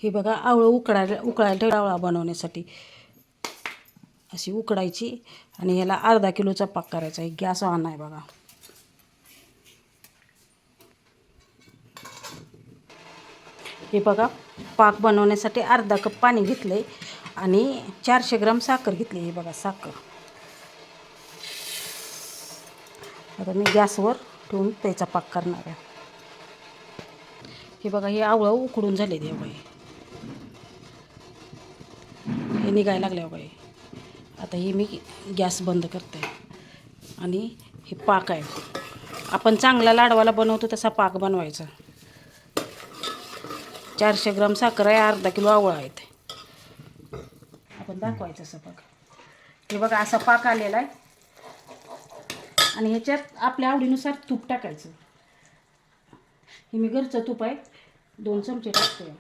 हे बघा आवळं उकळायला ठेवलं आवळा बनवण्यासाठी. अशी उकडायची आणि ह्याला अर्धा किलोचा पाक करायचा आहे. गॅस ऑन आहे बघा. हे बघा पाक बनवण्यासाठी अर्धा कप पाणी घेतलं आहे आणि 400 ग्राम साखर घेतली. हे बघा साखर. आता मी गॅसवर ठेवून त्याचा पाक करणार आहे. हे बघा हे आवळं उकडून झाले ते बघा. हे निघायला लागले बघा. आता हे मी गॅस बंद करते आणि हे पाक आहे. आपण चांगला लाडवाला बनवतो तसा पाक बनवायचा. 400 ग्राम साखर आहे, अर्धा किलो आवळा आहे. आपण दाखवायचं असं पाक. हे बघा असा पाक आलेला आहे आणि ह्याच्यात आपल्या आवडीनुसार तूप टाकायचं. हे मी घरचं तूप आहे, 2 चमचे टाकते.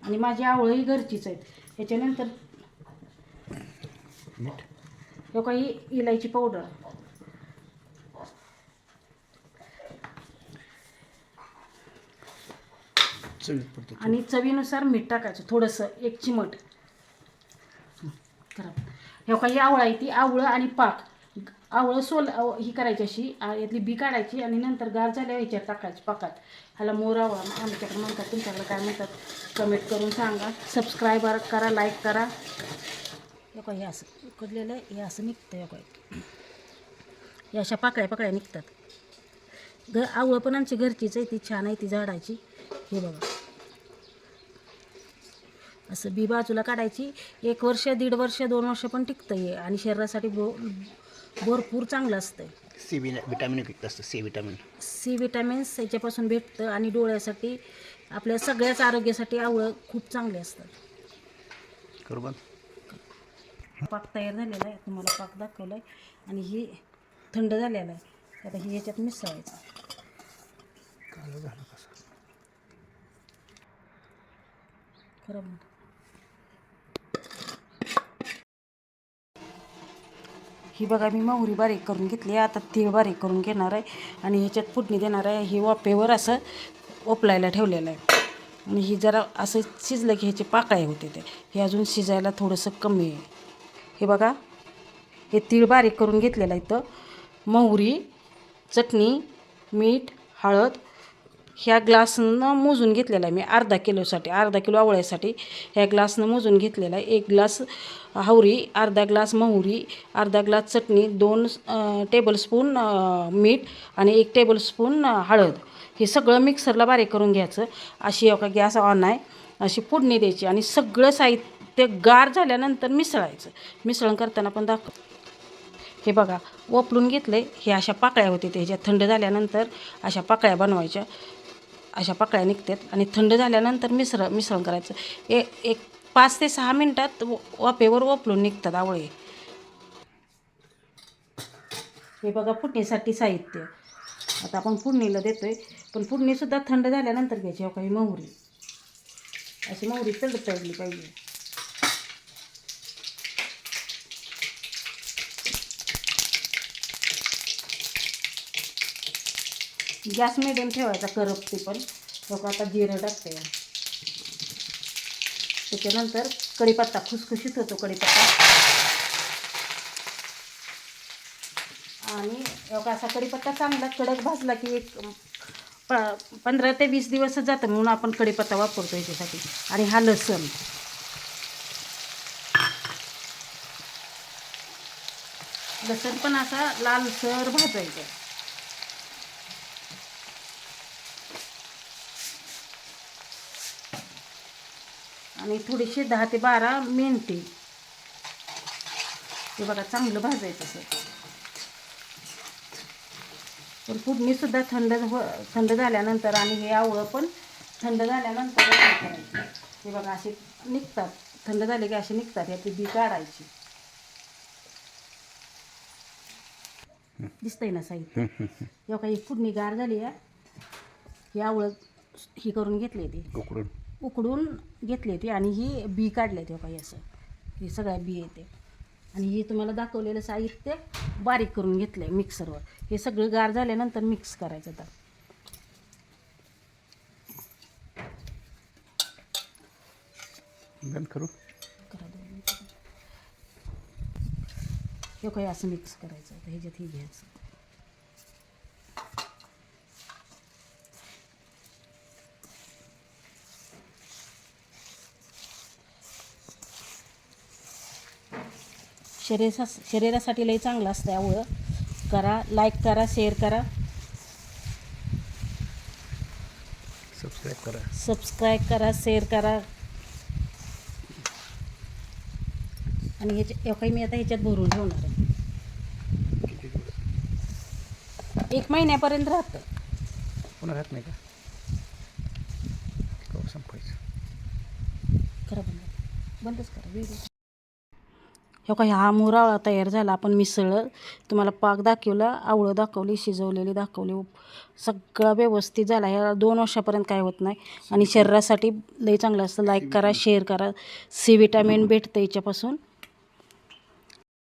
आणि माझी आवळही घरचीच आहेत. ह्याच्यानंतर हे काही इलायची पावडर आणि चवीनुसार मीठ टाकायचं थोडंसं, 1 चिमट. करा. हे काही आवळा आहे ती आवळं आणि पाक. आवळं ही करायची अशी यातली बी काढायची आणि नंतर गार झाल्यावर ह्याच्यात टाकायची पाकात. ह्याला मोर आवळा आमच्याकडे म्हणतात, तुमच्याकडे काय म्हणतात कमेंट करून सांगा. सबस्क्राईब करा, लाईक करा. हे काही असं उकडलेलं आहे, हे असं निघतं. हे काही हे अशा पाकळ्या निघतात. आवळं पण आमची घरचीच आहे, ती छान आहे, ती झाडाची. हे बघा असं बी बाजूला काढायची. 1 वर्ष, 1.5 वर्ष, 2 वर्ष पण टिकतं हे आणि शरीरासाठी भरपूर चांगलं असतं. सी विटॅमिन असतं. सी विटॅमिन्स याच्यापासून भेटतं आणि डोळ्यासाठी आपल्या सगळ्याच आरोग्यासाठी आवळं खूप चांगले असतात. पाक तयार झालेला आहे, तुम्हाला पाक दाखवला आहे आणि ही थंड झालेला आहे. आता ही याच्यात मिसळायचं. खरं म्हणतो. ही बघा मी मोहरी बारीक करून घेतली. आता तीळ बारीक करून घेणार आहे आणि ह्याच्यात फोडणी देणार आहे. ही वाफेवर असं ओपलायला ठेवलेलं आहे आणि ही जरा असं शिजलं की ह्याचे पाकळे होते. हे अजून शिजायला थोडंसं कमी आहे. हे बघा हे तीळ बारीक करून घेतलेलं आहे. इथं मोहरी, चटणी, मीठ, हळद ह्या ग्लासनं मोजून घेतलेला आहे मी. अर्धा किलो आवळ्यासाठी ह्या ग्लासनं मोजून घेतलेला आहे. 1 ग्लास हावरी, अर्धा ग्लास मोहरी, अर्धा ग्लास चटणी, 2 टेबलस्पून मीठ आणि 1 टेबलस्पून हळद. हे सगळं मिक्सरला बारीक करून घ्यायचं. अशी एका गॅस ऑन आहे, अशी फोडणी द्यायची आणि सगळं साहित्य गार झाल्यानंतर मिसळायचं. मिसळण करताना पण हे बघा ओपलून घेतले. हे अशा पाकळ्या होते, ह्याच्यात थंड झाल्यानंतर अशा पाकळ्या बनवायच्या. अशा पाकळ्या निघतात आणि थंड झाल्यानंतर मिश्रण करायचं. एक 5 ते 6 मिनटात वाफेवर ओपलून निघतात आवळे. हे बघा फोडणीसाठी साहित्य. आता आपण फोडणीला देतोय, पण फोडणीसुद्धा थंड झाल्यानंतर घ्यायची. काही मोहरी अशी मोहरी तडतडली पाहिजे. गॅस मिडियम ठेवायचा, करपते पण. लोक आता जिरं टाकते. त्याच्यानंतर कढीपत्ता खुसखुशीत होतो कढीपत्ता. आणि असा कढीपत्ता चांगला कडक भाजला की 15 ते 20 दिवसच जातं, म्हणून आपण कढीपत्ता वापरतो याच्यासाठी. आणि हा लसूण पण असा लालसर भाजायचा. आणि थोडीशी 10 ते 12 मिनिटे हे बघा चांगलं भाजायचं असं. पण फोडणीसुद्धा थंड झाल्यानंतर आणि हे आवळं पण थंड झाल्यानंतर करायचं. हे बघा असे निघतात, थंड झाले की असे निघतात. याची बी काढायची. दिसतंय ना साहित्य. हे काही फोडणी गार झाली आहे. हे आवळं ही करून घेतली ती उकडून घेतली ती आणि ही बी काढले ते काही असं. हे सगळ्या बी येते. आणि हे तुम्हाला दाखवलेलं साहित्य बारीक करून घेतलं आहे मिक्सरवर. हे सगळं गार झाल्यानंतर मिक्स करायचं. आता बंद करू. करा 2 मिनिटं. हे काही असं मिक्स करायचं. आता ह्याच्यात हे घ्यायचं. शरीरासाठी लई चांगलं असतं आवळं. करा, लाईक करा, शेअर करा, सबस्क्राईब करा, शेअर करा. आणि काही मी आता ह्याच्यात भरून ठेवणार आहे. 1 महिन्यापर्यंत राहतं. पुन्हा राहत नाही का? संपायचं. करा बंदच करा व्हिडिओ. हे काही हा मुरावळा तयार झाला. आपण मिसळलं, तुम्हाला पाक दाखवला, आवळं दाखवली, शिजवलेली दाखवली, सगळं व्यवस्थित झाला. ह्याला 2 वर्षापर्यंत काय होत नाही आणि शरीरासाठी लई चांगलं असतं. लाईक करा, शेअर करा. सी विटॅमिन भेटतं याच्यापासून.